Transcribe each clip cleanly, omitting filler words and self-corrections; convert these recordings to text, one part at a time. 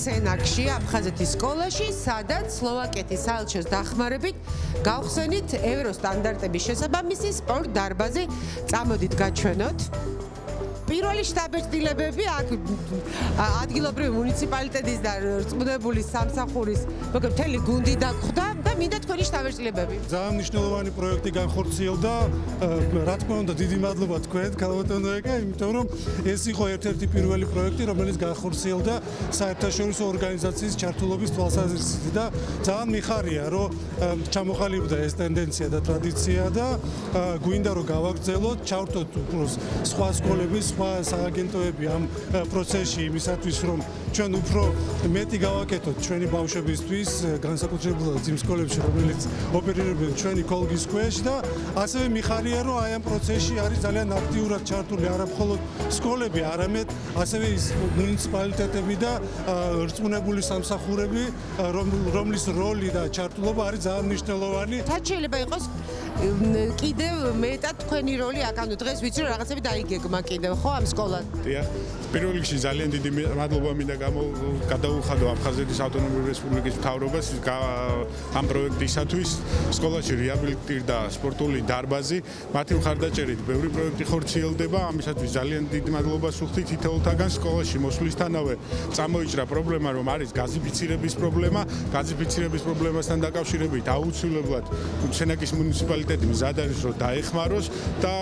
სენაკში, აფხაზეთის სკოლაში, სადაც სლოვაკეთის საელჩოს დახმარებით გავხსენით ევროსტანდარტების შესაბამისი სპორტ დარბაზი. წამოდით გაჩვენოთ. პირველი შტაბ-ერთილებები აქ ადგილობრივი მუნიციპალიტეტის და რწმუნებული სამსახურის მთელი გუნდი დაგვხვდა და მინდა თქვენი შტაბ-ერთილებები. ძალიან მნიშვნელოვანი პროექტი განხორციელდა. რა თქმა უნდა, დიდი მადლობა თქვენ, ქალბატონო ეკა, იმიტომ რომ ეს იყო ერთ-ერთი პირველი პროექტი, რომელიც განხორციელდა საერთაშორისო ორგანიზაციის ჩართულობის თვალსაზრისით და ძალიან მიხარია, რომ ჩამოყალიბდა ეს ტენდენცია და ტრადიცია და გვინდა რომ გავაგრძელოთ, ჩავრთოთ სხვა სკოლების სხვა სააგენტოები ამ პროცესში იმისათვის, რომ ჩვენ უფრო მეტი გავაკეთოთ ჩვენი ბავშვებისთვის, განსაკუთრებულად იმ სკოლებში, რომელიც ოპერირებენ ჩვენი კოლგის ქვეშ და ასევე მიხარია, რომ აი ამ პროცესში არის ძალიან აქტიურად ჩართული არა მხოლოდ სკოლები, არამედ ასევე ის მუნიციპალიტეტები და რწმუნებული სამსახურები, რომლის როლი და ჩართულობა არის ძალიან მნიშვნელოვანი. რაც შეიძლება იყოს კიდევ მეტად თქვენი როლი აქ, ანუ დღეს ვიცი რომ რაღაცები დაიგეგმა კიდევ ხო ამ სკოლას? დიახ. პირველ რიგში ძალიან დიდი მადლობა მინდა გადაუხადო აფხაზეთის ავტონომიური რესპუბლიკის მთავრობას ამ პროექტისათვის. სკოლაში რეაბილიტირდა სპორტული დარბაზი, მათი მხარდაჭერით ბევრი პროექტი ხორციელდება, ამისათვის ძალიან დიდი მადლობას ვუხდით თითოეულთაგან. სკოლაში მოსვლისთანავე წამოიჭრა პრობლემა, რომ არის გაზიფიცირების პრობლემა. გაზიფიცირების პრობლემასთან დაკავშირებით აუცილებლად სენაკის მუნიციპალიტეტი მზად არის რომ დაეხმაროს და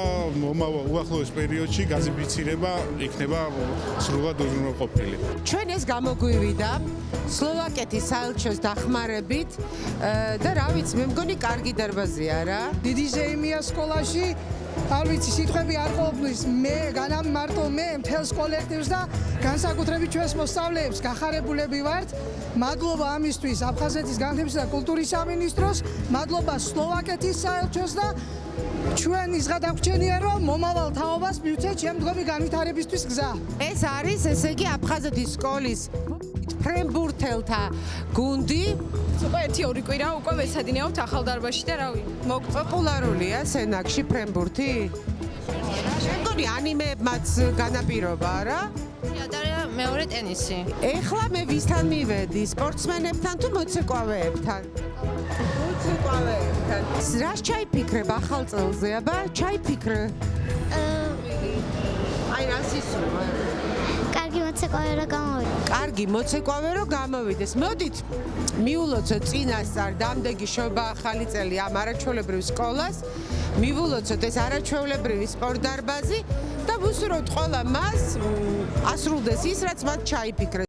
უახლოეს პერიოდში გაზიფიცირება იქნება სრულად უზრუნველყოფილი. ჩვენ ეს გამოგვივიდა სლოვაკეთის საელჩოს დახმარებით და რა ვიცი, მე მგონი კარგი დარბაზია რა. დიდი ზეიმია სკოლაში. არ ვიცი, სიტყვები არ ყოფნის. მე მარტო მე მთელს კოლექტივს და განსაკუთრებით ჩვენს მოსწავლეებს გახარებულები ვართ. მადლობა ამისთვის აფხაზეთის განათლებისა და კულტურის სამინისტროს, მადლობა სლოვაკეთის საელჩოს და ჩვენ ის გადაგვჩენია, რომ მომავალ თაობას მივცეთ შემდგომი განვითარებისთვის გზა. ეს არის ესე იგი აფხაზეთის სკოლის ფრენბურთელთა გუნდი. უკვე 1-2 კვირა უკვე ვეცადინეობთ ახალ დარბაზში და რავი, პოპულარულია სენაკში ფრენბურთი? მეგონი ანიმეებმაც განაპირობა რა? და მეორე ტენისი. ეხლა მე ვისთან მივედი, სპორტსმენებთან თუ მოცეკვავეებთან? მოცეკვავეებთან. რას ჩაიფიქრებ ახალ წელზე? აბა, ჩაიფიქრე. აი რას ისურვა? კარგი მოცეკვავე რომ გამოვიდეს. კარგი მოცეკვავე რომ გამოვიდეს. მოდით მიულოცოთ წინასწარ დამდეგი შობა ახალი წელი ამ არაჩვეულებრივ სკოლას. მივულოცოთ ეს არაჩვეულებრივი სპორტ დარბაზი და ვუსურვოთ ყველა მას ასრულდეს ის, რაც მათ ჩაიფიქრეს.